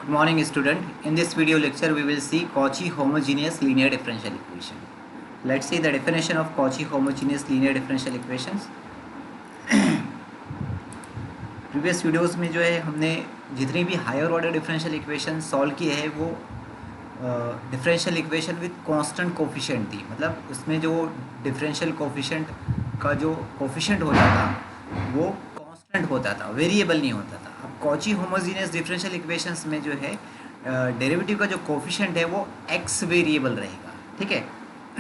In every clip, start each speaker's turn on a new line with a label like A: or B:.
A: Good morning, student. In this video lecture, we will see Cauchy homogeneous linear differential equation. Let's see the definition of Cauchy homogeneous linear differential equations. Previous videos में जो है हमने जितनी भी higher order differential equation solve की है वो differential equation with constant coefficient थी। मतलब उसमें जो डिफरेंशियल कोफिशिएंट का जो कोफिशिएंट होता था वो कांस्टेंट होता था, वेरिएबल नहीं होता था। अब कॉची होमोजीनियस डिफरेंशियल इक्वेशंस में जो है डेरिवेटिव का जो कोफिशिएंट है वो एक्स वेरिएबल रहेगा। ठीक है,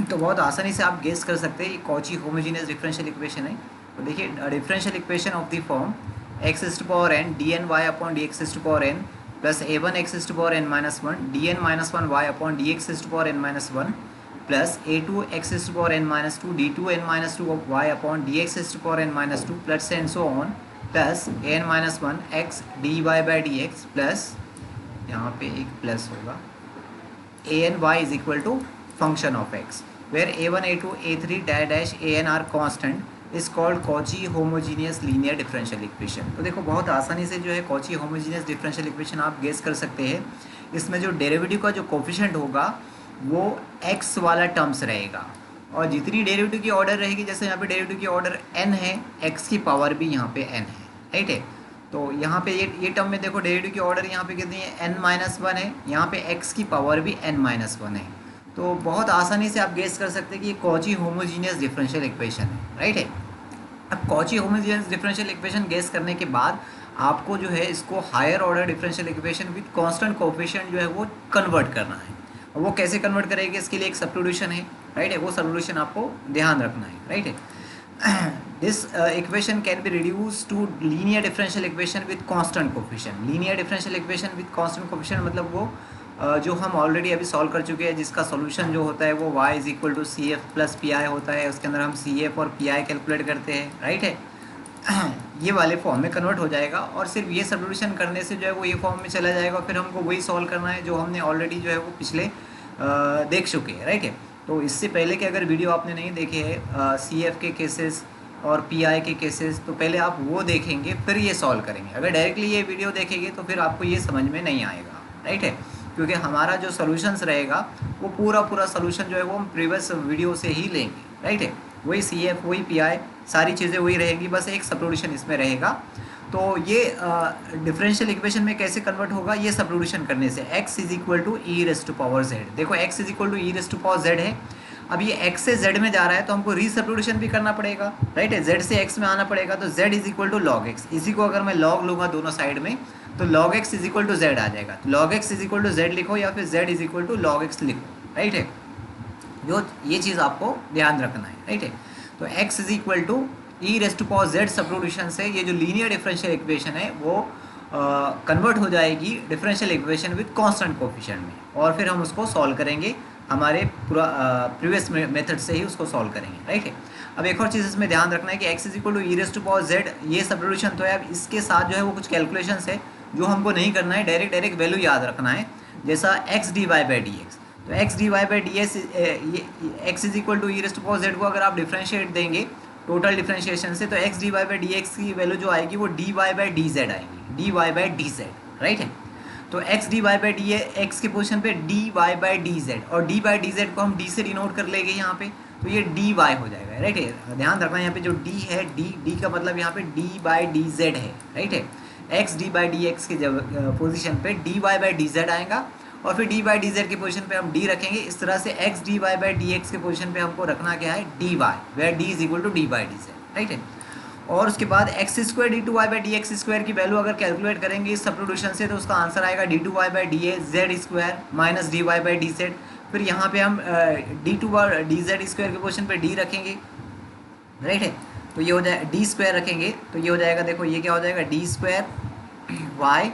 A: तो बहुत आसानी से आप गेस कर सकते हैं ये कॉची होमोजीनियस डिफरेंशियल इक्वेशन है। तो देखिए differential equation of the form x is to power n dn y upon dx is to power n plus a1 x is to power n minus 1 dn minus 1 y upon dx is to power n minus 1 plus a2 x is to power n minus 2 d2 n minus 2 y upon dx is to power n minus 2 plus and so on plus n minus 1 x dy by dx plus यहाँ पे एक plus होगा an y is equal to function of x where a1 a2 a3 dash an are constant is called Cauchy homogeneous linear differential equation. तो देखो बहुत आसानी से जो है कॉची होमोजीनियस डिफरेंशियल इक्वेशन आप गेस कर सकते हैं। इसमें जो डेरिवेटिव का जो कोफिशिएंट होगा वो एक्स वाला टर्म्स रहेगा और जितनी डेरिवेटिव की ऑर्डर रहेगी, जैसे यहाँ पे डेरिवेटिव की ऑर्डर एन है, एक्स की पावर भी यहाँ पे एन है, राइट है। तो यहाँ पे ये टर्म में देखो डेरिवेटिव की ऑर्डर यहाँ पे कितनी है, एन माइनस वन है, यहाँ पे एक्स की पावर भी एन माइनस वन है। तो बहुत आसानी से आप गेस कर सकते हैं कि ये कॉची होमोजीनियस डिफरेंशियल इक्वेशन है, राइट है। अब Cauchy homogeneous differential equation guess करने के बाद आपको जो है इसको higher order differential equation with constant coefficient जो है वो कन्वर्ट करना है। और वो कैसे कन्वर्ट करेंगे, इसके लिए एक सब्स्टिट्यूशन है, राइट है। वो सब्स्टिट्यूशन आपको ध्यान रखना है, राइट है। This equation can be reduce to linear differential equation with constant coefficient. Linear differential equation with constant coefficient मतलब वो जो हम ऑलरेडी अभी सॉल्व कर चुके हैं, जिसका सॉल्यूशन जो होता है वो y is equal to C F plus P I होता है। उसके अंदर हम सी एफ और पी आई कैलकुलेट करते हैं, राइट है। ये वाले फॉर्म में कन्वर्ट हो जाएगा और सिर्फ ये सब्स्टिट्यूशन करने से जो है वो ये फॉर्म में चला जाएगा। फिर हमको वही सॉल्व करना है जो हमने ऑलरेडी जो है वो पिछले देख चुके हैं, राइट है। तो इससे पहले कि अगर वीडियो आपने नहीं देखे है सी एफ के केसेस और पी आई के केसेस, तो पहले आप वो देखेंगे फिर ये सॉल्व करेंगे। अगर डायरेक्टली ये वीडियो देखेंगे तो फिर आपको ये समझ में नहीं आएगा, राइट है। क्योंकि हमारा जो सॉल्यूशंस रहेगा वो पूरा सॉल्यूशन जो है वो हम प्रीवियस वीडियो से ही लेंगे, राइट है। वही सी एफ वही पी आई सारी चीज़ें वही रहेंगी, बस एक सब्स्टिट्यूशन इसमें रहेगा। तो ये डिफरेंशियल इक्वेशन में कैसे कन्वर्ट होगा, ये सब्स्टिट्यूशन करने से x is equal to e raise to power z. देखो x is equal to e raise to power z है। अब ये x से z में जा रहा है तो हमको रीसब्स्टिट्यूशन भी करना पड़ेगा, राइट है। z से x में आना पड़ेगा तो z is equal to log x। इसी को अगर मैं लॉग लूँगा दोनों साइड में तो log x is equal to z आ जाएगा। तो log x is equal to z लिखो या फिर z is equal to log x लिखो, राइट है। ये चीज़ आपको ध्यान रखना है, राइट है। तो x is equal to e raise to power z substitution से ये जो लीनियर डिफरेंशियल इक्वेशन है वो कन्वर्ट हो जाएगी differential equation with constant coefficient में और फिर हम उसको सॉल्व करेंगे हमारे पूरा प्रीवियस मेथड से ही उसको सॉल्व करेंगे, राइट है। अब एक और चीज़ इसमें ध्यान रखना है कि x is equal to e raise to power z ये सब्स्टिट्यूशन तो है। अब इसके साथ जो है वो कुछ कैलकुलेशंस है जो हमको नहीं करना है, डायरेक्ट वैल्यू याद रखना है। जैसा x d Y by D x, तो x d Y by d s x is equal to e raise to power z को अगर आप डिफ्रेंशिएट देंगे टोटल डिफ्रेंशिएशन से तो x d Y by D x की वैल्यू जो आएगी वो d Y by d z आएगी, d Y by d z, right है। तो x d Y by D x के पोजीशन पे D Y by d z और डी बाई डी जेड को हम d से डिनोट कर लेंगे यहाँ पे, तो ये डी वाई हो जाएगा, राइट है। ध्यान रखना यहाँ पे जो d है d का मतलब यहाँ पे d बाई डी जेड है, राइट है। x d by D x के जब पोजीशन पे D Y by d z आएगा और फिर डी बाई डी जेड के पोजीशन पे हम d रखेंगे। इस तरह से x d Y by D x के पोजीशन पे हमको रखना क्या है, dy, where d is equal to D by d z, right है। और उसके बाद x square D two Y by D x square की वैल्यू अगर कैलकुलेट करेंगे इस सब्स्टिट्यूशन से तो उसका आंसर आएगा d two Y by d a z square minus d Y by d z. फिर यहाँ पे हम d two by d z square के पोजीशन पे d रखेंगे, राइट है। तो ये हो जाए डी स्क्वायर रखेंगे तो ये हो जाएगा, देखो ये क्या हो जाएगा, डी स्क्वायर वाई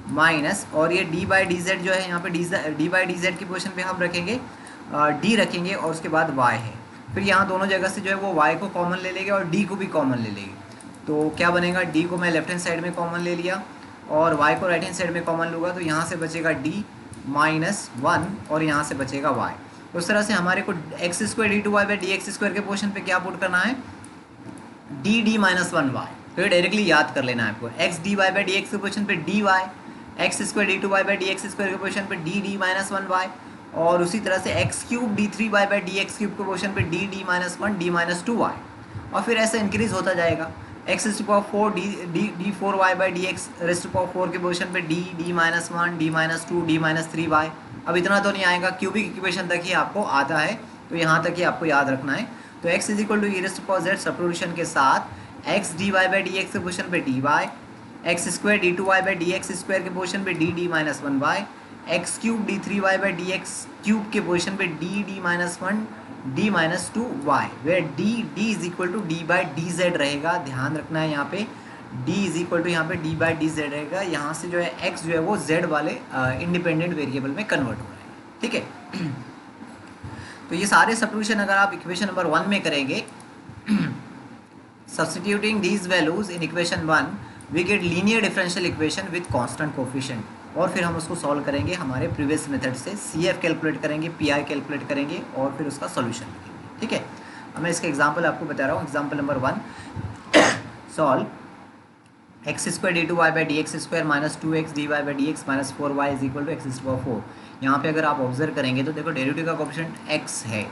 A: माइनस और ये डी बाई डी जेड जो है यहाँ पे डी बाई डी जेड की पोजीशन पे हम रखेंगे d रखेंगे और उसके बाद y है। फिर यहाँ दोनों जगह से जो है वो y को कॉमन ले लेंगे और d को भी कॉमन ले लेंगे। तो क्या बनेगा, d को मैं लेफ्ट हैंड साइड में कॉमन ले लिया और y को राइट हैंड साइड में कॉमन लूँगा तो यहाँ से बचेगा d माइनस वन और यहाँ से बचेगा y। तो उस तरह से हमारे को x square D two Y by D x square के पोजीशन पे क्या पुट करना है, डी माइनस वन वाई। तो ये डायरेक्टली याद कर लेना है आपको, x D Y by D x के पोजीशन पे D Y x square D two Y by D x square के पोजिशन पे D D minus one y, और उसी तरह से x cube d three y by D x cube के position पे D D minus one d minus two y, और फिर ऐसे इंक्रीज होता जाएगा। X rest power four d four y by D x rest power four के position पे D D minus one d minus two d minus three y. अब इतना तो नहीं आएगा, क्यूबिक इक्वेशन तक ही आपको आता है, तो यहाँ तक ही आपको याद रखना है। तो x is equal to E rest power z substitution के साथ x D Y by D x के पोजिशन पे D Y, x square D two Y by D x square के पोजिशन पे D D minus one y, x cube d three y by D x cube के position पे D D minus one d minus two y, where d is equal to D by d Z रहेगा। ध्यान रखना है यहाँ पे d is equal to यहाँ पे डी बाई डी जेड रहेगा। यहाँ से जो है x जो है वो z वाले इंडिपेंडेंट वेरिएबल में कन्वर्ट हो रहे हैं, ठीक है। तो ये सारे सब्स्टिट्यूशन अगर आप इक्वेशन नंबर 1 में करेंगे, substituting these values in equation 1 we get linear differential equation with constant coefficient, और फिर हम उसको सॉल्व करेंगे हमारे प्रीवियस मेथड से। CF कैलकुलेट करेंगे, PI कैलकुलेट करेंगे और फिर उसका सॉल्यूशन लिखेंगे, ठीक है। अब मैं इसका एग्जांपल आपको बता रहा हूँ। Example number 1, solve x square D two Y by D x square minus two x D Y by D x minus four y is equal to x power four. यहाँ पे अगर आप ऑब्जर्व करेंगे तो देखो डेरिवेटिव का coefficient x है,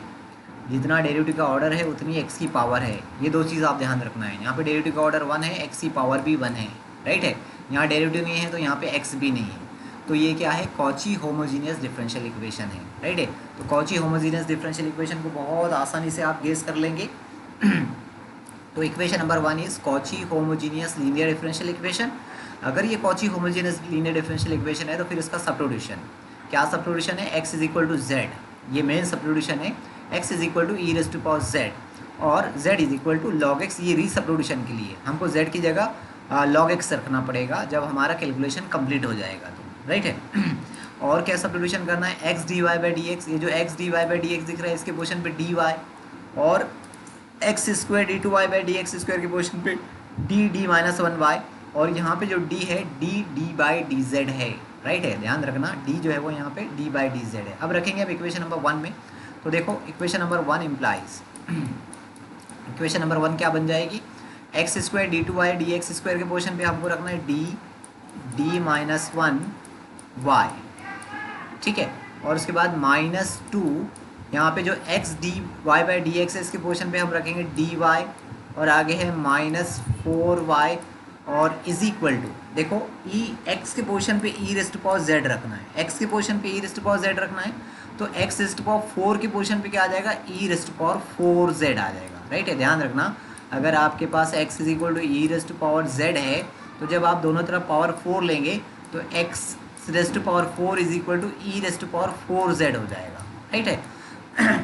A: जितना डेरिवेटिव का ऑर्डर है उतनी x की पावर है। ये दो चीज़ आप ध्यान रखना है। यहाँ पे डेरिवेटिव का ऑर्डर 1 है, x की पावर भी 1 है, राइट है। यहाँ डेरिवेटिव नहीं है तो यहाँ पे x भी नहीं है, तो ये क्या है, कॉची होमोजीनियस डिफरेंशियल इक्वेशन है, राइट है। तो कॉची होमोजीनियस डिफरेंशियल इक्वेशन को बहुत आसानी से आप गेस कर लेंगे। तो equation number 1 is Cauchy homogeneous linear differential equation. अगर ये Cauchy homogeneous linear differential equation है तो फिर इसका सब्स्टिट्यूशन, क्या सब्स्टिट्यूशन है, x is equal to z, ये मेन सब्स्टिट्यूशन है। x is equal to E raise to power z और z is equal to log x। ये री सब्स्टिट्यूशन के लिए हमको z की जगह लॉग x रखना पड़ेगा जब हमारा कैलकुलेशन कंप्लीट हो जाएगा, तो राइट है। और क्या सब्स्टिट्यूशन करना है, x D Y by D x, ये जो x D Y by D x दिख रहा है इसके पोजिशन पे डी वाई, और x square D two Y by D x square के पोजिशन पे D D minus one y, और यहाँ पे जो d है डी बाई डी जेड है, राइट है। ध्यान रखना d जो है वो यहाँ पे d बाई डी जेड है। अब रखेंगे अब इक्वेशन नंबर 1 में, तो देखो equation number 1 implies, equation number 1 क्या बन जाएगी, x square D two y d x square के पोजिशन पे हमको रखना है डी माइनस वन वाई, ठीक है। और उसके बाद माइनस टू, यहाँ पे जो x D Y by D x है इसके पोजिशन पे हम रखेंगे डी वाई, और आगे है माइनस फोर वाई, और इज इक्वल टू, देखो ई एक्स के पोजिशन पे e raise to power z रखना है, एक्स के पोजिशन पे e raise to power z रखना है, तो x raise to power four के पोजिशन पे क्या आ जाएगा, e raise to power four z आ जाएगा, राइट है। ध्यान रखना, अगर आपके पास x is equal to E raise to power z है तो जब आप दोनों तरफ पावर 4 लेंगे तो x raise to power 4 is equal to E raise to power 4 z हो जाएगा, राइट है।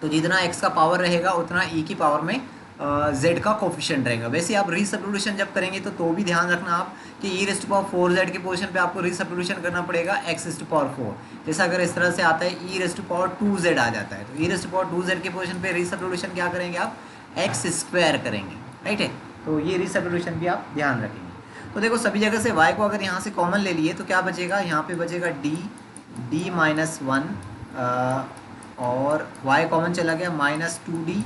A: तो जितना एक्स का पावर रहेगा उतना ई की पावर में जेड का कोफिशिएंट रहेगा। वैसे आप रीसब्स्टिट्यूशन जब करेंगे तो भी ध्यान रखना आप कि e raise to power 4 z के पोजीशन पे आपको रीसब्स्टिट्यूशन करना पड़ेगा एक्स रेज़ टू पावर 4। जैसा अगर इस तरह से आता है ई रेज़ टू पावर 2 जेड आ जाता है, तो e raise to power 2 z के पोजीशन पे रीसब्स्टिट्यूशन क्या करेंगे आप, एक्स स्क्वायर करेंगे, राइट है। तो ये रीसब्स्टिट्यूशन भी आप ध्यान रखेंगे। तो देखो सभी जगह से y को अगर यहाँ से कॉमन ले लिए तो क्या बचेगा, यहाँ पे बचेगा डी माइनस वन, और y कॉमन चला गया माइनस टू डी,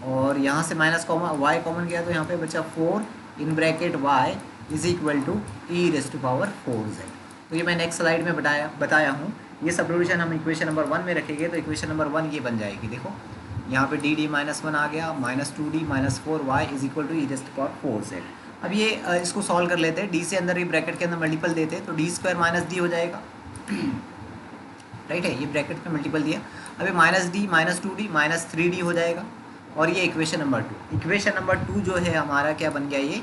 A: और यहाँ से माइनस कॉमन y कॉमन गया तो यहाँ पे बचा 4 in bracket y is equal to E raise to power 4 z. तो ये मैं नेक्स्ट स्लाइड में बताया हूँ। ये सब्स्टिट्यूशन हम इक्वेशन नंबर 1 में रखेंगे तो इक्वेशन नंबर 1 ये बन जाएगी। देखो यहाँ पे डी माइनस वन आ गया, minus two d minus four y is equal to E raise to power 4 z. अब ये इसको सॉल्व कर लेते हैं, डी से अंदर ये ब्रैकेट के अंदर मल्टीपल देते हैं तो डी स्क्वायर माइनस डी हो जाएगा, राइट है। ये ब्रैकेट में मल्टीपल दिया, अभी minus D minus two d minus three D हो जाएगा, और ये इक्वेशन नंबर 2। इक्वेशन नंबर 2 जो है हमारा क्या बन गया, ये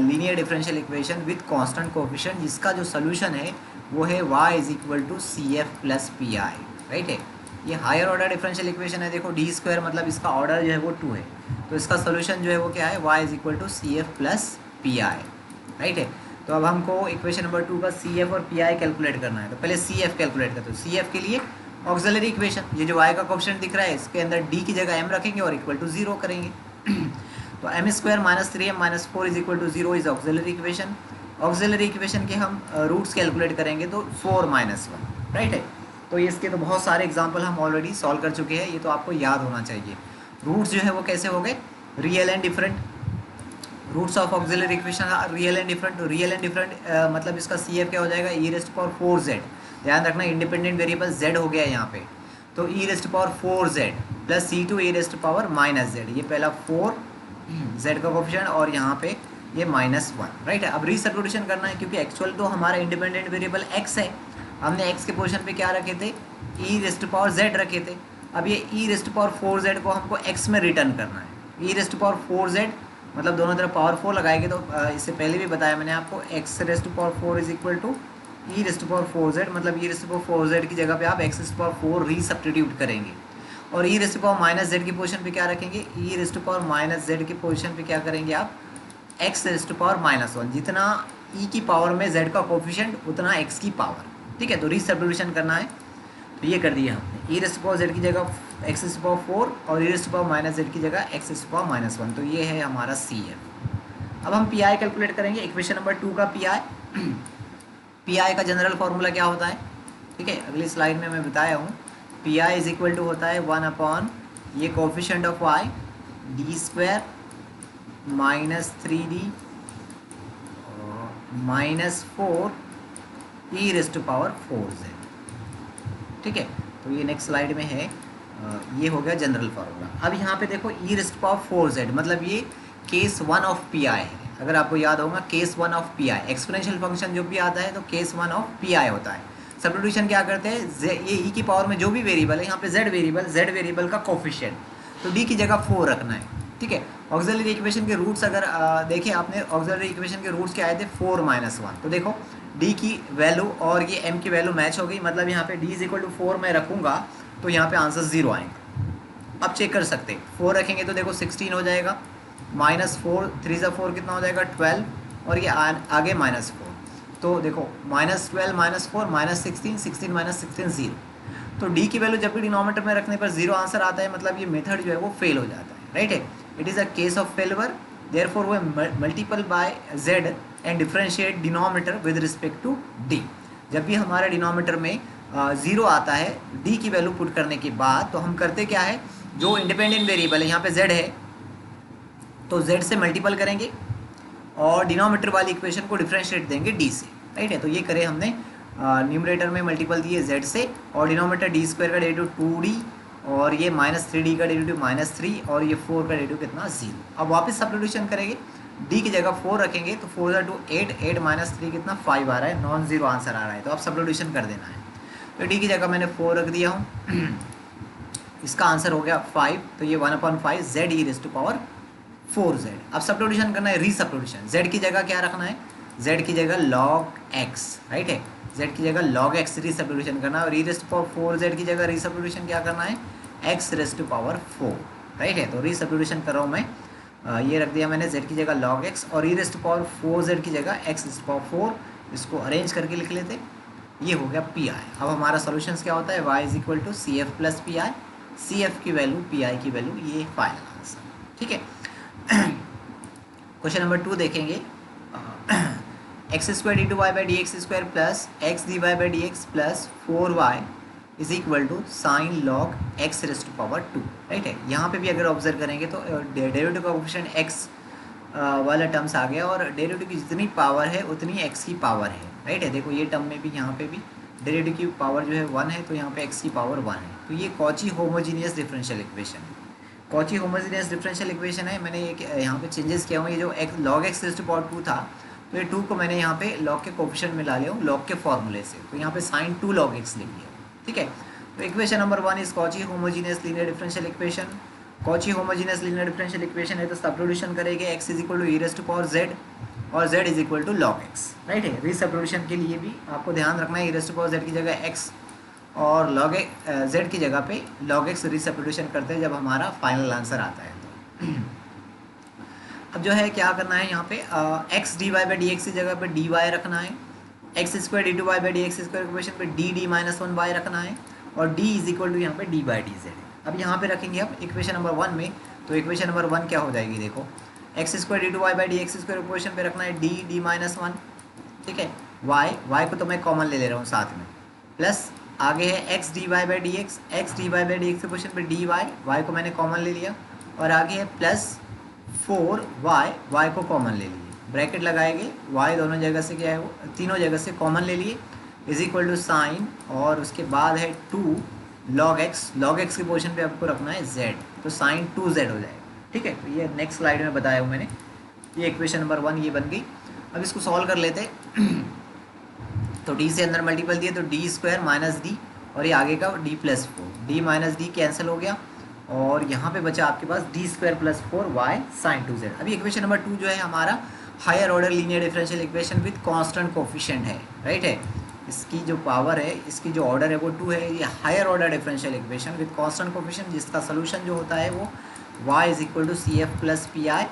A: linear differential equation with constant coefficient, जिसका जो सोल्यूशन है वो है y is equal to C F plus P I, right है। ये हायर ऑर्डर डिफरेंशियल इक्वेशन है। देखो डी स्क्वायर मतलब इसका ऑर्डर जो है वो 2 है, तो इसका सोल्यूशन जो है वो क्या है, y is equal to C F plus P I, right है। तो अब हमको इक्वेशन नंबर 2 का सी एफ और पी आई कैलकुलेट करना है, तो पहले सी एफ कैलकुलेट करते हैं। सी एफ के लिए ऑक्सिलरी इक्वेशन, ये जो y का कोएफिशिएंट दिख रहा है इसके अंदर d की जगह m रखेंगे और इक्वल टू 0 करेंगे। तो M square minus 3m minus 4 is equal to 0 is auxiliary equation. Auxiliary equation के हम रूट्स कैलकुलेट करेंगे तो 4 माइनस 1, राइट है। तो इसके तो बहुत सारे एग्जाम्पल हम ऑलरेडी सॉल्व कर चुके हैं, ये तो आपको याद होना चाहिए। रूट्स जो है वो कैसे हो गए, real and different. Roots of auxiliary equation are real and different. तो रियल एंड डिफरेंट मतलब इसका सी एफ क्या हो जाएगा, ई रेस्ट पावर 4z। ध्यान रखना इंडिपेंडेंट वेरिएबल z हो गया यहाँ पे, तो e rest power 4z plus c two ई रेस्ट पावर -z। ये पहला 4z का कोफिशिएंट और यहाँ पे ये -1, राइट है। अब रीसब्स्टिट्यूशन करना है क्योंकि एक्चुअल तो हमारा इंडिपेंडेंट वेरिएबल x है, हमने x के पोजीशन पे क्या रखे थे, ई रेस्ट पावर z रखे थे। अब ये ई रेस्ट पावर 4z को हमको x में रिटर्न करना है। ई रेस्ट पावर 4z मतलब दोनों तरफ पावर 4 लगाएंगे तो इससे पहले भी बताया मैंने आपको, x rest power 4 is equal to E rest power 4z, मतलब ई रेस्ट पावर 4z की जगह पे आप x रेस्ट पावर 4 रीसब्स्टिट्यूट करेंगे और ई रेस्ट पावर -z की पोजीशन पे क्या रखेंगे, ई रेस्ट पावर -z की पोजीशन पे क्या करेंगे आप, x रेस्ट पावर -1। जितना e की पावर में z का कोफिशिएंट उतना x की पावर, ठीक है। तो रीसब्स्टिट्यूशन करना है तो ये कर दिया हमने, ई रेस्ट पावर z की जगह x रेस्ट पावर 4 और ई रेस्ट पावर -z की जगह x रेस्ट पावर -1। तो ये है हमारा सी एफ। अब हम पी आई कैलकुलेट करेंगे। इक्वेशन नंबर 2 का पी आई का जनरल फार्मूला क्या होता है, ठीक है, अगली स्लाइड में मैं बताया हूँ। P I is equal to होता है 1 अपॉन ये coefficient of y d square -3d -4 e rest power 4z, ठीक है। तो ये नेक्स्ट स्लाइड में है, ये हो गया जनरल फार्मूला। अब यहाँ पे देखो ई रेस्ट पावर 4z मतलब ये केस 1 ऑफ पी आई है। अगर आपको याद होगा case 1 of P I, exponential function जो भी आता है तो केस 1 ऑफ पी आई होता है। सब्स्टिट्यूशन क्या करते हैं, ये ई की पावर में जो भी वेरिएबल है, यहाँ पे z वेरिएबल का कोफिशिएंट, तो d की जगह 4 रखना है, ठीक है। ऑक्सिलरी इक्वेशन के रूट्स अगर देखें आपने, ऑक्सिलरी इक्वेशन के रूट्स क्या आए थे 4 - 1। तो देखो d की वैल्यू और ये m की वैल्यू मैच हो गई, मतलब यहाँ पे d इज इक्वल टू 4 मैं रखूँगा तो यहाँ पे आंसर 0 आएगा। अब चेक कर सकते हैं, 4 रखेंगे तो देखो 16 हो जाएगा, -4 3 × 4 कितना हो जाएगा 12 और ये आगे -4। तो देखो -12 -4 -16 16 -16 0। तो d की वैल्यू जब भी डिनोमिनेटर में रखने पर 0 आंसर आता है, मतलब ये मेथड जो है वो फेल हो जाता है, राइट है। It is a case of failure, therefore we multiple by z and differentiate denominator with respect to d। जब भी हमारे डिनोमिनेटर में 0 आता है d की वैल्यू पुट करने के बाद, तो हम करते क्या है, जो इंडिपेंडेंट वेरिएबल है यहाँ पे z है तो z से मल्टीपल करेंगे और डिनोमिनेटर वाली इक्वेशन को डिफरेंशिएट देंगे d से, राइट है। तो ये करे हमने, न्यूमरेटर में मल्टीपल दिए z से और डिनोमिनेटर d स्क्वायर का डेरिवेटिव 2d और ये -3d का डेरिवेटिव -3 और ये 4 का डेरिवेटिव कितना 0। अब वापस सब्स्टिट्यूशन करेंगे, d की जगह 4 रखेंगे तो 4 × 2 8 8 -3 कितना 5 आ रहा है, नॉन जीरो आंसर आ रहा है। तो अब सब्स्टिट्यूशन कर देना है, तो d की जगह मैंने 4 रख दिया हूँ, इसका आंसर हो गया 5। तो ये 1/5 z e raise to power 4z। अब सब्स्टिट्यूशन करना है, रीसब्स्टिट्यूशन। z की जगह क्या रखना है, z की जगह log x, राइट है, z की जगह log x रीसब्स्टिट्यूशन करना है और ई रेज़ टू पावर 4z की जगह रीसब्स्टिट्यूशन क्या करना है, x raise to power 4, right है। तो रीसब्स्टिट्यूशन कर रहा हूँ मैं, ये रख दिया मैंने z की जगह log x और ई रेज़ टू पावर 4z की जगह x रेज़ टू पावर 4, इसको अरेंज करके लिख लेते। ये हो गया पी आई। अब हमारा सॉल्यूशंस क्या होता है, y is equal to C F plus P I, C F की वैल्यू पी आई की वैल्यू, ये फाइनल आंसर, ठीक है। क्वेश्चन नंबर 2 देखेंगे, x² d2y/dx² plus x dy/dx plus 4y is equal to sine log x raise to power 2, right है। यहाँ पे भी अगर ऑब्जर्व करेंगे तो डेरिवेटिव का कोफिशिएंट x वाला टर्म्स आ गया और डेरिवेटिव की जितनी पावर है उतनी x की पावर है, राइट है। देखो ये टर्म में भी, यहाँ पे भी डेरिवेटिव की पावर जो है 1 है तो यहाँ पे x की पावर 1 है। तो ये कॉची होमोजीनियस डिफरेंशियल इक्वेशन है, कॉची होमोजीनियस डिफरेंशियल इक्वेशन है। मैंने एक यहाँ पे चेंजेस किया हूँ, ये जो log x raise to power 2 था तो ये 2 को मैंने यहाँ पे log के कोफिशिएंट में ला लिया हूँ log के फॉर्मूले से, तो यहाँ पे साइन 2 log x लिख लिया, ठीक है। तो equation number 1 is Cauchy homogeneous linear differential equation. Cauchy homogeneous linear differential equation है तो सब्स्टिट्यूशन करेंगे, x is equal to E raise to power z और z is equal to log x, right है। रीसब्स्टिट्यूशन के लिए भी आपको ध्यान रखना है, ई रेज़ टू पावर z की जगह x और log z की जगह पे log x रीसब्स्टिट्यूशन करते हैं जब हमारा फाइनल आंसर आता है। तो अब जो है क्या करना है, यहाँ पे x dy/dx की जगह पे dy रखना है, x² d2y/dx² इक्वेशन पे d-1y रखना है और d इज इक्वल टू यहाँ पे d/dz। अब यहाँ पे रखेंगे अब इक्वेशन नंबर 1 में, तो इक्वेशन नंबर 1 क्या हो जाएगी, देखो x² d2y/dx² इक्वेशन पे रखना है d-1, ठीक है। y को तो मैं कॉमन ले रहा हूँ साथ में, प्लस आगे है x dy/dx, x dy/dx equation पे dy, y को मैंने कॉमन ले लिया और आगे है प्लस फोर वाई, वाई को कॉमन ले लिए, ब्रैकेट लगाएंगे, वाई दोनों जगह से क्या है वो तीनों जगह से कॉमन ले लिए, इज इक्वल टू साइन, और उसके बाद है 2 लॉग एक्स, लॉग एक्स की पोजीशन पे आपको रखना है z, तो साइन 2z हो जाएगा। ठीक है, तो ये नेक्स्ट स्लाइड में बताया हूँ मैंने, ये इक्वेशन नंबर 1 ये बन गई। अब इसको सॉल्व कर लेते तो d से अंदर मल्टीपल दिए तो डी स्क्वायर माइनस डी, और ये आगे का d plus 4, d minus d cancel हो गया, और यहाँ पे बचा आपके पास d square plus 4 y sine 2z। अभी इक्वेशन नंबर 2 जो है हमारा higher order linear differential equation with constant coefficient है, राइट है। इसकी जो पावर है, इसकी जो ऑर्डर है वो 2 है। ये higher order differential equation with constant coefficient, जिसका सोल्यूशन जो होता है वो y is equal to C F plus P I.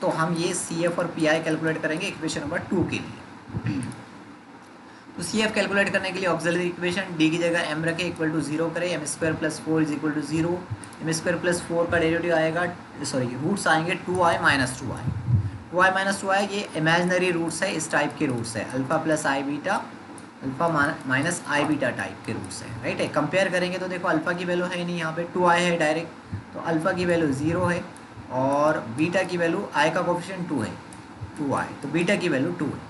A: तो हम ये सी एफ और पी आई कैलकुलेट करेंगे इक्वेशन नंबर 2 के लिए। तो सी एफ कैलकुलेट करने के लिए ऑक्सिलरी इक्वेशन डी की जगह m रखे, इक्वल टू 0 करें, M square plus 4 is equal to 0, M square plus 4 का डेरिवेटिव आएगा, सॉरी रूट्स आएंगे 2i minus 2i, 2i minus 2i, ये इमेजनरी रूट्स है, इस टाइप के रूट्स है, अल्फा प्लस आई बीटा, अल्फा माइनस आई बीटा टाइप के रूट्स है, राइट है। कंपेयर करेंगे तो देखो अल्फा की वैल्यू है नहीं, यहाँ पे 2i है डायरेक्ट, तो अल्फा की वैल्यू 0 है, और बीटा की वैल्यू आई का कोफिशिएंट 2 है, 2i, तो बीटा की वैल्यू 2 है।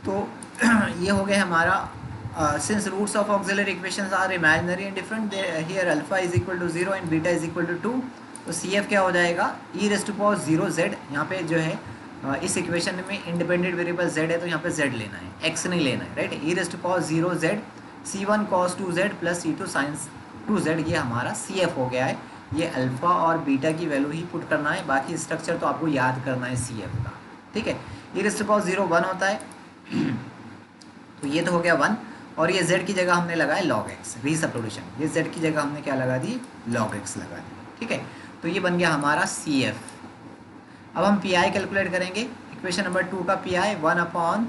A: तो ये हो गया हमारा since roots of auxiliary equations are imaginary and different, here alpha is equal to 0 and beta is equal to 2, तो सी एफ क्या हो जाएगा E raise to power 0 Z. यहाँ पे जो है इस इक्वेशन में इंडिपेंडेंट वेरिएबल z है, तो यहाँ पे z लेना है, x नहीं लेना है, right. E raise to power 0 Z c1 cos 2z plus c2 sin 2z, ये हमारा सी एफ हो गया है। ये अल्फा और बीटा की वैल्यू ही पुट करना है, बाकी स्ट्रक्चर तो आपको याद करना है सी एफ का, ठीक है। ई रेस्ट टू पावर 0 1 होता है, तो ये तो हो गया 1, और ये z की जगह हमने लगाया log x, रीसब्स्टिट्यूशन, ये z की जगह हमने क्या लगा दी, log x लगा दी, ठीक है। तो ये बन गया हमारा सी एफ। अब हम पी आई कैलकुलेट करेंगे, इक्वेशन नंबर 2 का P I 1 upon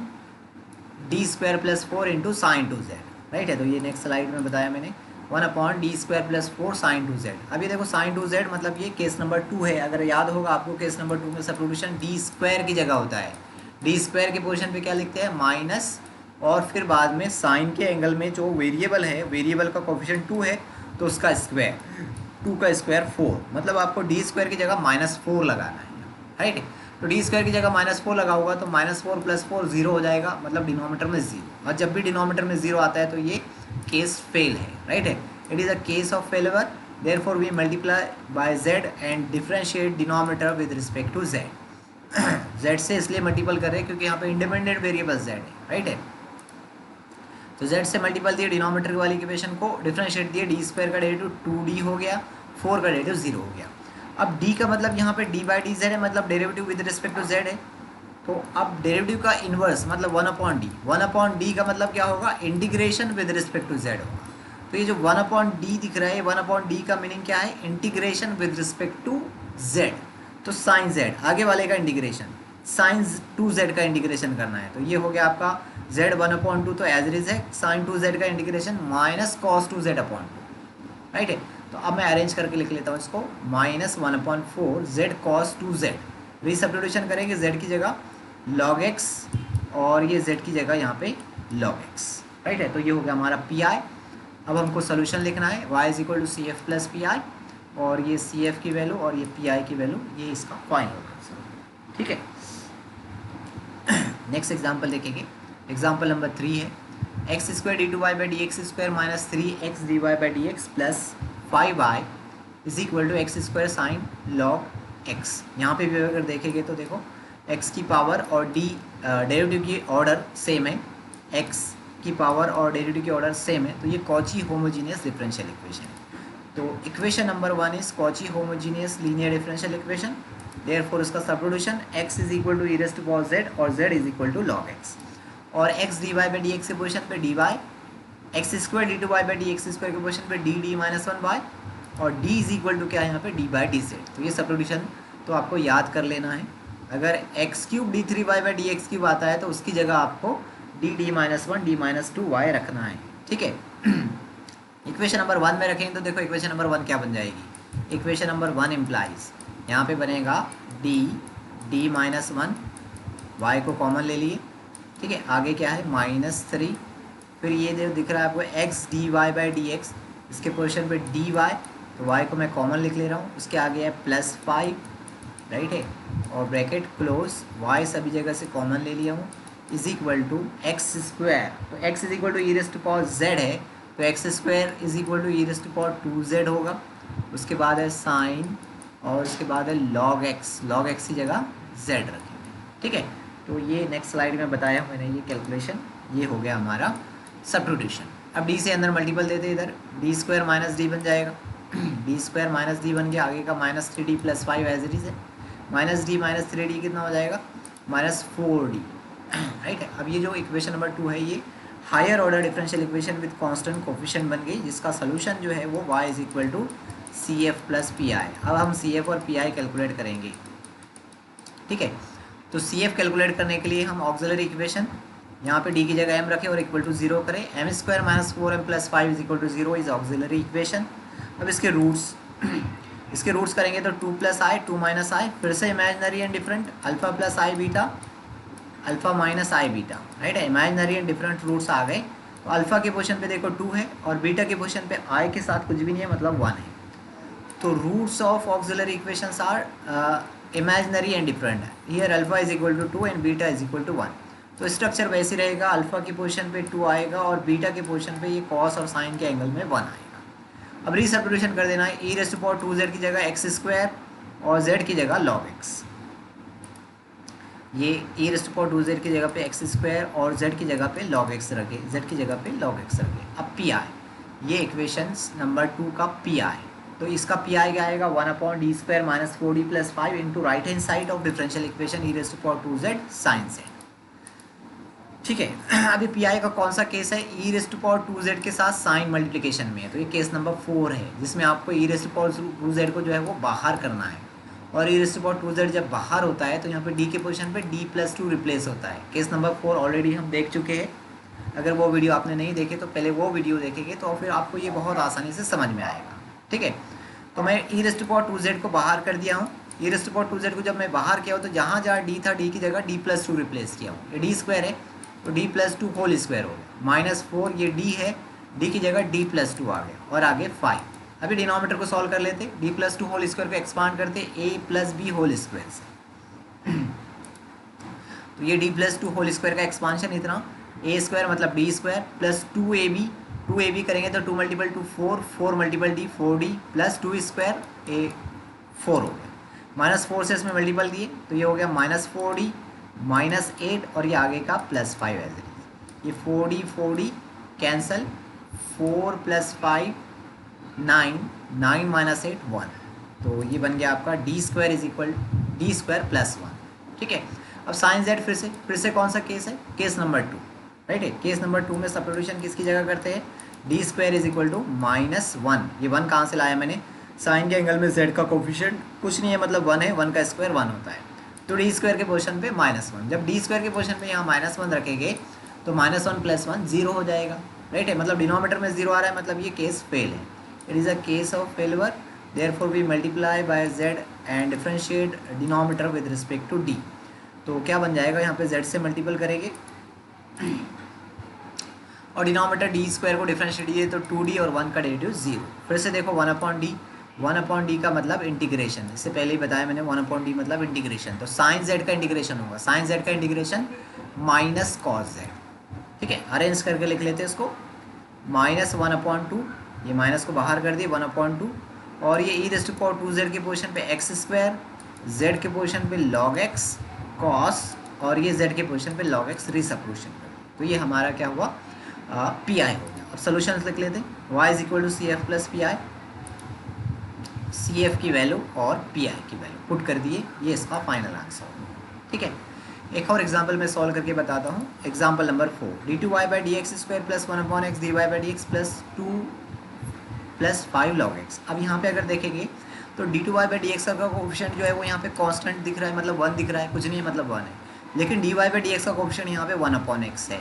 A: D square plus 4 into sine 2z, right है। तो ये नेक्स्ट स्लाइड में बताया मैंने, 1 upon D square plus 4 sine 2z। अब ये देखो साइन 2z मतलब ये केस नंबर 2 है, अगर याद होगा आपको केस नंबर 2 में सब्स्टिट्यूशन डी स्क्वायर की जगह होता है, डी स्क्वायर के पोजीशन पे क्या लिखते हैं माइनस, और फिर बाद में साइन के एंगल में जो वेरिएबल है, वेरिएबल का कोफिशिएंट 2 है, तो उसका स्क्वायर, 2 का स्क्वायर 4, मतलब आपको डी स्क्वायर की जगह -4 लगाना है, राइट। तो डी स्क्वायर की जगह -4 लगा होगा तो -4 प्लस 4 0 हो जाएगा, मतलब डिनोमीटर में 0, और जब भी डिनोमीटर में 0 आता है तो ये केस फेल है, राइट है। It is a case of failure, therefore we multiply by z and differentiate denominator with respect to z। z से इसलिए मल्टीपल कर रहे हैं क्योंकि यहाँ पे इंडिपेंडेंट वेरिएबल z है, राइट है। तो z से मल्टीपल दिए डिनोमीटर वाली इक्वेशन को, डिफरेंशिएट दिए, डी स्क्वायर का डेरिवेटिव 2d हो गया, 4 का डेरिवेटिव 0 हो गया। अब d का मतलब यहाँ पे d बाई डी जेड है, मतलब derivative with respect to z है। तो अब डेरिवेटिव का इन्वर्स मतलब 1 अपॉन डी, 1 अपॉन डी का मतलब क्या होगा, integration with respect to z होगा। तो ये जो 1 अपॉन डी दिख रहा है, 1 अपॉन डी का मीनिंग क्या है, integration with respect to z। तो साइन z आगे वाले का इंटीग्रेशन, साइन 2z का इंटीग्रेशन करना है, तो ये हो गया आपका z 1/2, तो एज इट इज है, साइन 2z का integration minus cos 2z upon 2, right है। तो अब मैं अरेंज करके लिख लेता हूँ इसको, -1/4 z cos 2z, रीसब्स्टिट्यूशन करेंगे z की जगह log x, और ये z की जगह यहाँ पे log x, राइट है। तो ये हो गया हमारा पी आई। अब हमको सोल्यूशन लिखना है, y is equal to C F plus P I, और ये सी एफ की वैल्यू और ये पी आई की वैल्यू, ये इसका फाइनल होगा, ठीक है। नेक्स्ट एग्जाम्पल देखेंगे, एग्जाम्पल नंबर 3 है, X square D two Y by D x square minus 3x D Y by D X plus 5y is equal to X square sine log X. यहाँ पे भी अगर देखेंगे तो देखो x की पावर और d डेरिवेटिव की ऑर्डर सेम है, x की पावर और डेरिवेटिव की ऑर्डर सेम है, तो ये कॉची होमोजीनियस डिफरेंशियल इक्वेशन है। तो equation number 1 is Cauchy homogeneous linear differential equation, therefore इसका substitution x is equal to E raise to power z और z is equal to log x, और x d Y by D x के position पे D Y, x square D two Y by D x square के position पे D D minus 1y, और d is equal to क्या है यहाँ पे डी बाई डी जेड। तो ये सब्स्टिट्यूशन तो आपको याद कर लेना है, अगर x cube D 3y by D x cube आता है तो उसकी जगह आपको D D minus 1 D minus 2y रखना है, ठीक है। इक्वेशन नंबर 1 में रखेंगे तो देखो इक्वेशन नंबर 1 क्या बन जाएगी, इक्वेशन नंबर 1 इम्प्लाइज, यहाँ पे बनेगा डी डी माइनस 1, वाई को कॉमन ले लिए, ठीक है। आगे क्या है -3, फिर ये जो दिख रहा है आपको x D Y by D X, इसके पोजीशन पे डी वाई, तो वाई को मैं कॉमन लिख ले रहा हूँ, उसके आगे है +5, राइट है, और ब्रैकेट क्लोज, y सभी जगह से कॉमन ले लिया हूँ, is equal to X square, तो x is equal to E raise to power z है, तो X square is equal to E raise to power 2z होगा। उसके बाद है साइन, और उसके बाद है लॉग एक्स की जगह z रखेंगे, ठीक है। तो ये नेक्स्ट स्लाइड में बताया मैंने ये कैलकुलेशन, ये हो गया हमारा सब्स्टिट्यूशन। अब d से अंदर मल्टीपल देते इधर, डी स्क्वायर माइनस डी बन जाएगा, डी स्क्वायर माइनस डी बन गया, आगे का minus 3d plus 5 as it is है, माइनस डी माइनस 3d कितना हो जाएगा, माइनस 4d, राइट है। अब ये जो इक्वेशन नंबर 2 है ये higher order differential equation with constant coefficient बन गई, जिसका सोल्यूशन जो है वो y is equal to C F plus P I. अब हम सी एफ और पी आई कैलकुलेट करेंगे, ठीक है। तो सी एफ कैलकुलेट करने के लिए हम ऑक्सिलरी इक्वेशन यहाँ पे d की जगह m रखें और इक्वल टू 0 करें, M square minus 4m plus 5 is equal to 0 is auxiliary equation. अब इसके रूट्स करेंगे तो 2 प्लस आई 2 माइनस आई, फिर से imaginary and different, alpha plus I beta, alpha minus I beta, right है। इमेजिनरी एंड डिफरेंट रूट्स आ गए, तो अल्फा के पोजीशन पे देखो 2 है और बीटा के पोजीशन पे आई के साथ कुछ भी नहीं है, मतलब 1 है। तो roots of auxiliary equations are imaginary and different है। Here alpha is equal to 2 and beta is equal to 1। तो स्ट्रक्चर वैसे रहेगा, अल्फा की पोजीशन पे 2 आएगा और बीटा के पोजीशन पे ये कॉस और साइन के एंगल में 1 आएगा। अब रीसब्स्टिट्यूशन कर देना है, ई रेस्ट टू पावर 2z की जगह एक्स स्क्वायर और z की जगह लॉग एक्स। ये ई रेस्ट टू पावर 2z की जगह पे एक्स स्क्वायर और z की जगह पे लॉग एक्स रखे, z की जगह पे लॉग एक्स रखे। अब पी आई, ये इक्वेशंस नंबर 2 का पी आई, तो इसका पी आई क्या आएगा, 1/d square minus 4d plus 5 into right hand side of differential equation E raise to power 2z sine z, ठीक है। अभी पी आई का कौन सा केस है, ई रेस्ट टू पावर 2z के साथ साइन मल्टीप्लिकेशन में है, तो ये केस नंबर 4 है, जिसमें आपको ई रेस्ट टू पावर 2z को जो है वो बाहर करना है, और ई रेस्ट टू पावर 2z जब बाहर होता है तो यहाँ पे d के पोजीशन पे d प्लस 2 रिप्लेस होता है। केस नंबर 4 ऑलरेडी हम देख चुके हैं, अगर वो वीडियो आपने नहीं देखे तो पहले वो वीडियो देखेंगे, तो फिर आपको ये बहुत आसानी से समझ में आएगा, ठीक है। तो मैं ई रेस्ट टू पावर 2z को बाहर कर दिया हूँ, ई रेस्ट टू पावर 2z को जब मैं बाहर किया हूँ तो जहाँ d था d की जगह d प्लस 2 रिप्लेस किया हूँ, ये d स्क्वायर है तो d प्लस 2 होल स्क्वायर हो गया, माइनस 4 ये d है, d की जगह d प्लस 2 आ गया, और आगे 5। अभी डिनोमिनेटर को सॉल्व कर लेते, d प्लस 2 होल स्क्वायर को एक्सपांड करते a plus B whole square से। तो ये d प्लस 2 होल स्क्वायर का एक्सपांशन इतना, a स्क्वायर मतलब d स्क्वायर प्लस 2ab करेंगे तो 2 multiple 2 4, 4 multiple d 4d plus 2 square a 4 हो गया, माइनस 4 से इसमें मल्टीपल दिए तो ये हो गया माइनस 4d माइनस 8 और ये आगे का प्लस 5 है, ये 4d कैंसल, 4 प्लस 5 9, 9 माइनस 8 1, तो ये बन गया आपका d स्क्वायर is equal d square plus 1, ठीक है। अब साइन z फिर से कौन सा केस है, केस नंबर 2, राइट है। केस नंबर 2 में सब्स्टिट्यूशन किसकी जगह करते हैं, d स्क्वायर इज इक्वल टू माइनस 1, ये 1 कहाँ से लाया मैंने, साइन के एंगल में z का कोफिशिएंट कुछ नहीं है मतलब 1 है, 1 का स्क्वायर 1 होता है, तो डी स्क्वायर के पोजीशन पे -1, जब डी स्क्वायर के पोजीशन पे यहाँ -1 रखेंगे तो -1 प्लस 1 0 हो जाएगा, राइट है। मतलब डिनोमिनेटर में 0 आ रहा है, मतलब ये केस फेल है, it is a case of failure, therefore we multiply by z and differentiate denominator with respect to d। तो क्या बन जाएगा, यहाँ पे z से मल्टीपल करेंगे और डिनोमिनेटर डी स्क्वायर को डिफरेंशिएट दिए तो 2d और 1 का डेरिवेटिव 0। फिर से देखो 1/d का मतलब इंटीग्रेशन, इससे पहले ही बताया मैंने 1/d मतलब इंटीग्रेशन, तो साइन z का इंटीग्रेशन होगा, साइन z का इंटीग्रेशन माइनस कॉस z, ठीक है। अरेंज करके लिख लेते हैं इसको, माइनस 1/2, ये माइनस को बाहर कर दिए 1/2, और ये ई रेस्ट टू पावर 2z के पोजीशन पे एक्स स्क्वायर, z के पोजीशन पे लॉग एक्स कॉस, और ये z के पोजीशन पे लॉग एक्स रीसब्स्टिट्यूशन कर, तो ये हमारा क्या हुआ, पी आई हो गया। अब सोल्यूशन लिख लेते हैं, y is equal to C F plus P I, C F की वैल्यू और पी आई की वैल्यू पुट कर दिए, ये इसका फाइनल आंसर होगा, ठीक है। एक और एग्जांपल मैं सॉल्व करके बताता हूँ, example number 4, d2y by D x square plus 1/x dy by D X plus 2 plus 5 log x. अब यहाँ पे अगर देखेंगे तो d2y बाई डी एक्स का कोफिशिएंट जो है वो यहाँ पे कांस्टेंट दिख रहा है, मतलब 1 दिख रहा है, कुछ नहीं है मतलब 1 है, लेकिन dy बाई डी एक्स का कोफिशिएंट यहाँ पे 1/x है,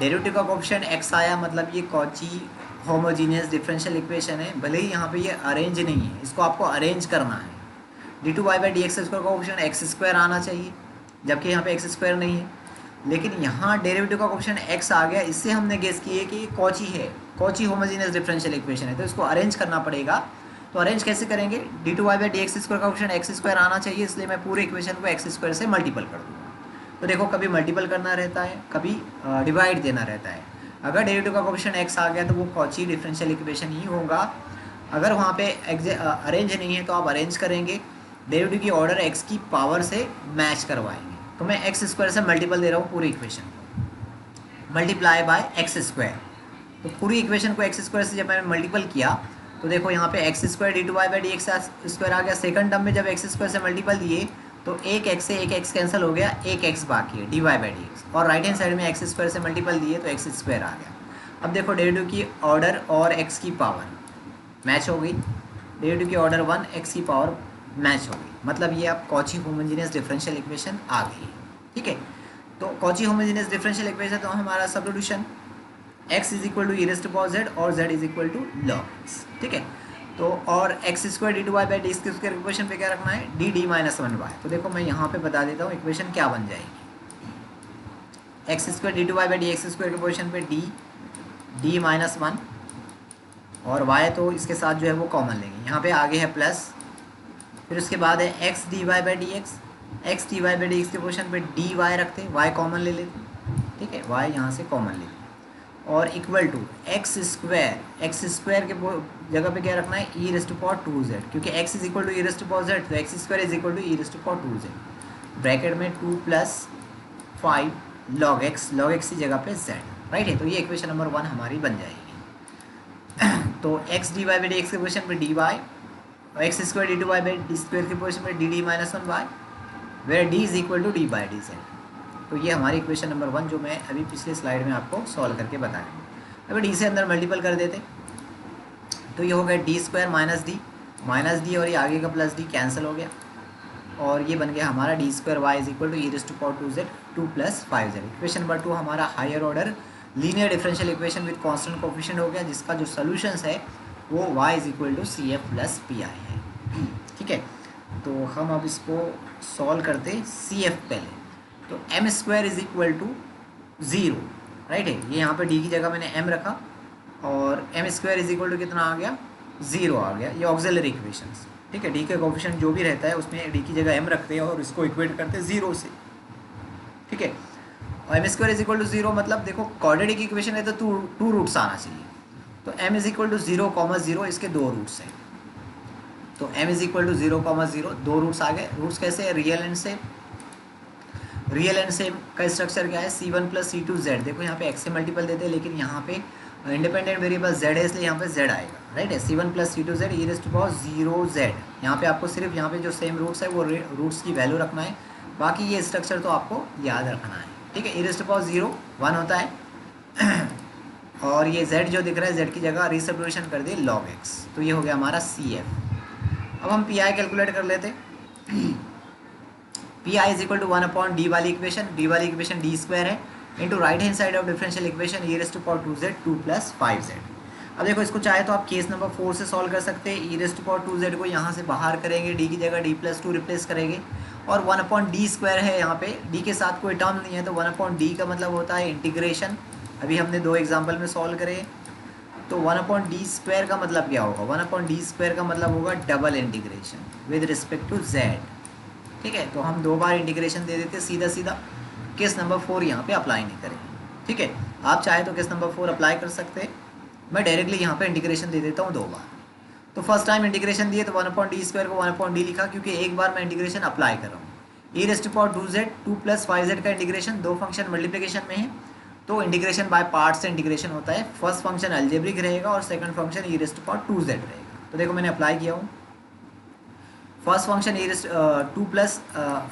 A: डेरिवेटिव का कोफिशिएंट x आया, मतलब ये कॉची होमोजीनियस डिफरेंशियल इक्वेशन है, भले ही यहाँ पे ये अरेंज नहीं है, इसको आपको अरेंज करना है, d2y by D x square का कोफिशिएंट एक्स स्क्वायर आना चाहिए, जबकि यहाँ पे एक्स स्क्वायर नहीं है, लेकिन यहाँ डेरिवेटिव का कोफिशिएंट x आ गया, इससे हमने गेस किए कि ये कॉची है, कॉची होमोजीनियस डिफरेंशियल इक्वेशन है, तो इसको अरेंज करना पड़ेगा तो अरेंज कैसे करेंगे, D two Y by D x square का ऑप्शन एक्स स्क्वायर आना चाहिए, इसलिए मैं पूरे इक्वेशन को एक्स स्क्वायर से मल्टीपल कर दूँगा। तो देखो कभी मल्टीपल करना रहता है, कभी डिवाइड देना रहता है। अगर डेरिवेटिव का ऑप्शन एक्स आ गया तो वो कॉची डिफरेंशियल इक्वेशन ही होगा। अगर वहाँ पे अरेंज नहीं है तो आप अरेंज करेंगे, डेरिवेटिव की ऑर्डर एक्स की पावर से मैच करवाएंगे। तो मैं एक्स स्क्वायर से मल्टीपल दे रहा हूँ पूरी इक्वेशन को, मल्टीप्लाई बाय एक्स स्क्वायर। तो पूरी इक्वेशन को एक्स स्क्वायर से जब मैंने मल्टीपल किया तो देखो यहाँ पे x square D two Y by D x square आ गया। सेकंड टर्म में जब एक्स स्क्वायर से मल्टीपल दिए तो एक एक्स से एक एक्स कैंसिल हो गया, एक एक्स बाकी है D Y by D X, और राइट हैंड साइड में एक्स स्क्वायर से मल्टीपल दिए तो एक्स स्क्वायर आ गया। अब देखो डेरिवेटिव की ऑर्डर और एक्स की पावर मैच हो गई, डेरिवेटिव की ऑर्डर 1 एक्स की पावर मैच हो गई, मतलब ये आप कॉची होमोजेनियस डिफरेंशियल इक्वेशन आ गई। ठीक है, तो कॉची होमोजेनियस डिफरेंशियल इक्वेशन तो हमारा substitution x is equal to E raise to power z और z is equal to log x। ठीक है, तो और x square D two Y by D square equation पे क्या रखना है, डी डी माइनस 1y। तो देखो मैं यहाँ पे बता देता हूँ इक्वेशन क्या बन जाएगी। X square D two Y by D x square के पोजिशन पे डी डी माइनस 1 और y तो इसके साथ जो है वो कॉमन लेंगे, यहाँ पे आगे है प्लस, फिर उसके बाद है x D Y by D X, X D Y by D x के पोजिशन पे डी वाई रखते, y कॉमन ले लेते। ठीक है, y यहाँ से कॉमन लेते और इक्वल टू एक्स स्क्वायर के जगह पे क्या रखना है, ई रेज़ टू पावर 2z, क्योंकि x is equal to E raise to power z, तो X square is equal to E raise to power 2z, bracket में 2 + 5 log x की जगह पे z। राइट है, तो ये इक्वेशन नंबर 1 हमारी बन जाएगी। तो X D Y by D x के पोजिशन पे D Y, x square D two Y by D square के पोजिशन पे D D minus 1y, where D is equal to D by D z। तो ये हमारी equation number 1 जो मैं अभी पिछले स्लाइड में आपको सॉल्व करके बताया। अगर डी से अंदर मल्टीपल कर देते तो ये हो गया डी स्क्वायर माइनस डी और ये आगे का प्लस डी कैंसिल हो गया और ये बन गया हमारा D square Y is equal to E raise to power 2z 2 + 5z। Equation number 2 हमारा higher order linear differential equation with constant coefficient हो गया, जिसका जो सोल्यूशंस है वो y is equal to C F plus P I है। ठीक है, तो हम अब इसको सॉल्व करते सी एफ पहले। तो M square is equal to 0। Right है, ये यहाँ पे डी की जगह मैंने m रखा और M square is equal to कितना आ गया, 0 आ गया। ये ऑक्सिलरी इक्वेशंस। ठीक है, डी के कोफिशिएंट जो भी रहता है उसमें डी की जगह m रखते हैं और इसको इक्वेट करते हैं 0 से। ठीक है, और M square is equal to 0 मतलब देखो क्वाड्रेटिक इक्वेशन है तो टू रूट्स आना चाहिए, तो m इज इक्वल टू 0,0 इसके 2 रूट्स हैं। तो m is equal to 0,0 2 roots आ गए। रूट्स कैसे है, रियल एंड से, रियल एंड सेम का स्ट्रक्चर क्या है, C1 + C2z। देखो यहाँ पे x से मल्टीपल देते हैं लेकिन यहाँ पे इंडिपेंडेंट वेरिएबल z है इसलिए यहाँ पे z आएगा। राइट है, C1 + C2z E raise to power 0z। यहाँ पे आपको सिर्फ यहाँ पे जो सेम रूट्स है वो रूट्स की वैल्यू रखना है, बाकी ये स्ट्रक्चर तो आपको याद रखना है। ठीक है, ई रेज़ टू पावर 0 1 होता है और ये z जो दिख रहा है z की जगह रीसब्स्टिट्यूशन कर दिए log x, तो ये हो गया हमारा CF। अब हम PI कैलकुलेट कर लेते। P I is equal to 1/d वाली इक्वेशन डी स्क्वायर है into right hand side of differential equation E raise to power 2z 2 + 5z। अब देखो इसको चाहे तो आप केस नंबर 4 से सॉल्व कर सकते हैं। ई रेज़ टू पावर 2z को यहाँ से बाहर करेंगे, डी की जगह d+2 रिप्लेस करेंगे और 1/d स्क्वायर है, यहाँ पे डी के साथ कोई टर्म नहीं है तो 1/d का मतलब होता है इंटीग्रेशन। अभी हमने 2 एग्जाम्पल में सॉल्व करे तो 1/d स्क्वायर का मतलब क्या होगा, 1/d स्क्वायर का मतलब होगा double integration with respect to z। ठीक है, तो हम 2 बार इंटीग्रेशन दे देते सीधा, केस नंबर 4 यहाँ पे अप्लाई नहीं करेंगे। ठीक है, आप चाहे तो केस नंबर 4 अप्लाई कर सकते हैं, मैं डायरेक्टली यहाँ पे इंटीग्रेशन दे देता हूँ 2 बार। तो फर्स्ट टाइम इंटीग्रेशन दिए तो 1/d स्क्वायर को 1/d लिखा क्योंकि एक बार मैं इंटीग्रेशन अप्लाई कर रहा हूँ। ई raise to power 2z 2 + 5z का इंटीग्रेशन 2 फंक्शन मल्टीप्लिकेशन में है तो इंटीग्रेशन बाय पार्ट से इंटीग्रेशन होता है। फर्स्ट फंक्शन अलजेब्रिक रहेगा और second function E raise to power 2z रहेगा। तो देखो मैंने अप्लाई किया हूँ, first function E raise 2 +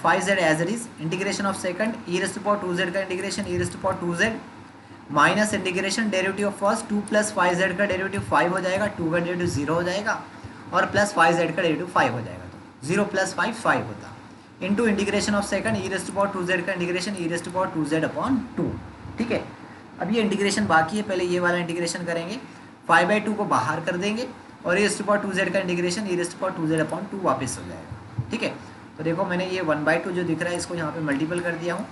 A: 5z as it is, integration of second E raise to power 2z का integration E raise to power 2z minus integration derivative of first 2 + 5z का derivative 5 हो जाएगा, 2 का डेरिवेटिव 0 हो जाएगा और प्लस 5z का derivative 5 हो जाएगा, तो 0 + 5 5 होता into integration of second E raise to power 2z का integration E raise to power 2z/2। ठीक है, अब ये इंटीग्रेशन बाकी है, पहले ये वाला इंटीग्रेशन करेंगे, 5/2 को बाहर कर देंगे और ई रेज़ टू पावर 2z का integration E raise to power 2z/2 वापस हो जाएगा। ठीक है, तो देखो मैंने ये 1/2 जो दिख रहा है इसको यहाँ पे मल्टीपल कर दिया हूँ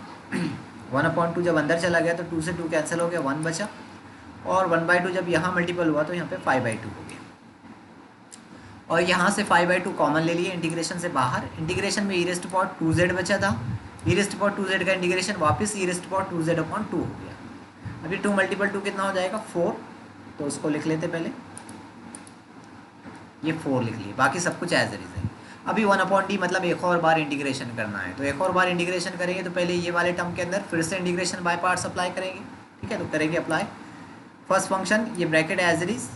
A: 1/2 जब अंदर चला गया तो 2 से 2 कैंसिल हो गया, 1 बचा और 1/2 जब यहाँ मल्टीपल हुआ तो यहाँ पे 5/2 हो गया। और यहाँ से 5/2 कॉमन ले लिए इंटीग्रेशन से बाहर। इंटीग्रेशन में e⁻²z बचा था, e⁻²z का इंटीग्रेशन वापस e⁻²z/2 हो गया। अभी 2 × 2 कितना हो जाएगा 4, तो उसको लिख लेते पहले, ये 4 लिख लिए, बाकी सब कुछ एज इट इज है। अभी 1/d मतलब एक और बार इंटीग्रेशन करना है, तो एक और बार इंटीग्रेशन करेंगे तो पहले ये वाले टर्म के अंदर फिर से इंटीग्रेशन बाय पार्ट्स अप्लाई करेंगे। ठीक है, तो करेंगे अप्लाई फर्स्ट फंक्शन, ये bracket as it is,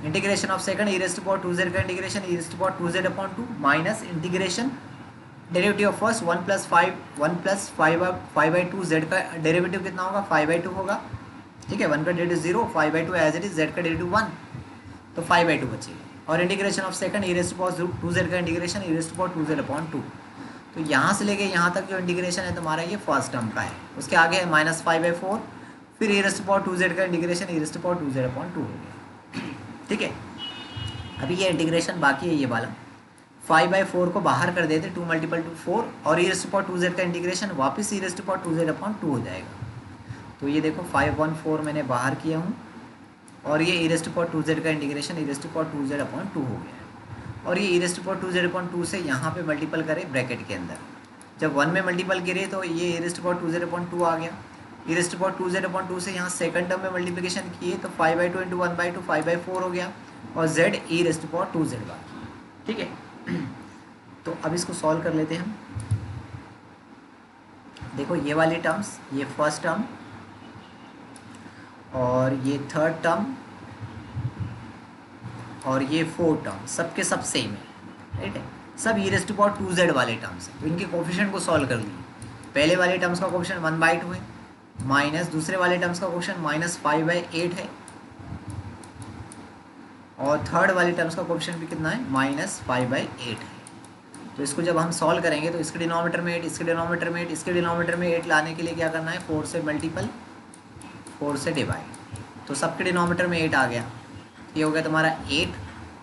A: integration of second e⁻² का integration e⁻²z/2 minus integration derivative of first 1 + 5/2 z का डेरिवेटिव कितना होगा 5/2 होगा। ठीक है, 1 का derivative 0, 5/2 as it is, z का डेरिवेटिव 1, तो 5/2 बचेगा। और इंटीग्रेशन ऑफ सेकंड e⁻² का इंटीग्रेशन e⁻²z/2। तो यहाँ से लेके यहाँ तक जो इंटीग्रेशन है तुम्हारा ये फर्स्ट टर्म का है, उसके आगे है -5/4, फिर e⁻² का इंटीग्रेशन e⁻²z/2 हो गया। ठीक है, अभी ये इंटीग्रेशन बाकी है, ये वाला 5/4 को बाहर कर देते, 2 × 2 4, और e⁻² का इंटीग्रेशन वापस e⁻²z/2 हो जाएगा। तो ये देखो 5/4 मैंने बाहर किया हूँ, और ये e⁻² का इंटीग्रेशन e⁻²z/2 हो गया है। और ये e⁻²z/2 से यहाँ पे मल्टीपल करें ब्रैकेट के अंदर, जब 1 में मल्टीपल करे तो ये e⁻²z/2 आ गया। e⁻²z/2 से यहाँ सेकंड टर्म में मल्टीप्लिकेशन किए तो 5/2 × 1/2 5/4 हो गया, और z e⁻²z बाकी। ठीक है, तो अब इसको सॉल्व कर लेते हैं हम। देखो ये वाली टर्म्स, ये फर्स्ट टर्म और ये थर्ड टर्म और ये फोर्थ टर्म, सबके सब सेम है, राइट है, सब e⁻² वाले टर्म्स हैं, तो इनके कोफिशिएंट को सॉल्व कर लिए। पहले वाले टर्म्स का कोफिशिएंट 1/2 है, माइनस दूसरे वाले टर्म्स का कोफिशिएंट -5/8 है, और थर्ड वाले टर्म्स का कोफिशिएंट भी कितना है -5/8 है। तो इसको जब हम सॉल्व करेंगे तो इसके डिनोमिनेटर में 8, इसके डिनोमिनेटर में 8, इसके डिनोमिनेटर में 8 लाने के लिए क्या करना है 4 से मल्टीपल, 4 से डिवाइड, तो सबके डिनोमिनेटर में 8 आ गया। ये हो गया तुम्हारा 8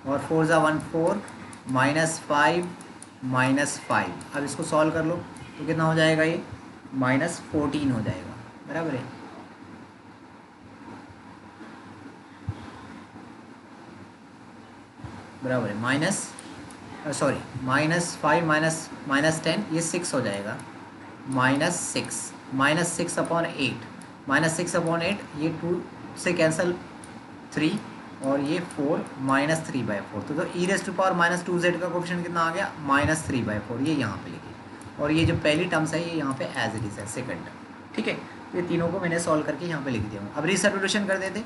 A: और 4 × 1 4 -5 -5। अब इसको सॉल्व कर लो तो कितना हो जाएगा, ये -14 हो जाएगा, बराबर है। बराबर है -5 -10, ये 6 हो जाएगा, -6/8, -6/8, ये 2 से कैंसिल 3, और ये 4 -3/4, तो e⁻−2z का कोफिशिएंट कितना आ गया -3/4, ये यहाँ पे लिखिए। और ये जो पहली टर्म्स है ये यहाँ पे एज इट इज है सेकंड टर्म। ठीक है, तो ये तीनों को मैंने सॉल्व करके यहाँ पे लिख दिया हूँ। अब रीसब्स्टिट्यूशन कर देते,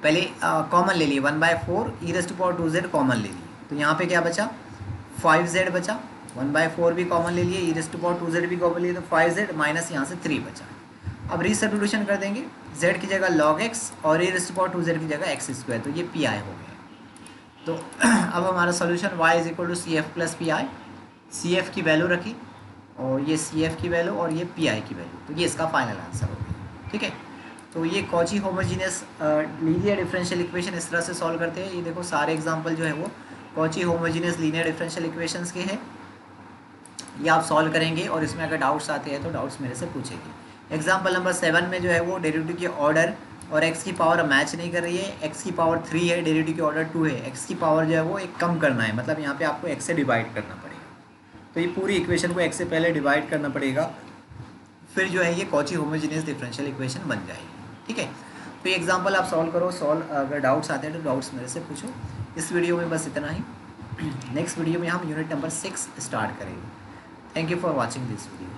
A: पहले कॉमन ले लिए 1/4, e⁻² कॉमन ले लिए, तो यहाँ पे क्या बचा 5z बचा, 1/4 भी कॉमन ले लिए, e⁻² भी कॉमन लिए, तो 5z माइनस यहाँ से 3 बचा। अब रीसब्स्टिट्यूशन कर देंगे, z की जगह log x और e⁻² की जगह x², तो ये pi हो गया। तो अब हमारा solution y = CF + PI, CF की वैल्यू रखी और ये CF की वैल्यू और ये PI की वैल्यू, तो ये इसका फाइनल आंसर हो गया। ठीक है, तो ये Cauchy homogeneous linear differential equation इस तरह से सॉल्व करते हैं। ये देखो सारे एग्जांपल जो है वो Cauchy homogeneous linear differential equations के हैं, ये आप सॉल्व करेंगे और इसमें अगर डाउट्स आते हैं तो डाउट्स मेरे से पूछेंगे। एग्जाम्पल नंबर 7 में जो है वो डेरिवेटिव की ऑर्डर और x की पावर मैच नहीं कर रही है, x की पावर 3 है, डेरिवेटिव की ऑर्डर 2 है, x की पावर जो है वो एक कम करना है, मतलब यहाँ पे आपको x से डिवाइड करना पड़ेगा। तो ये पूरी इक्वेशन को x से पहले डिवाइड करना पड़ेगा, फिर जो है ये कॉची होमोजीनियस डिफरेंशियल इक्वेशन बन जाएगी। ठीक है, तो ये एग्जाम्पल आप सॉल्व करो, अगर डाउट्स आते हैं तो डाउट्स मेरे से पूछो। इस वीडियो में बस इतना ही, नेक्स्ट वीडियो में हम यूनिट नंबर 6 स्टार्ट करेंगे। Thank you for watching this video.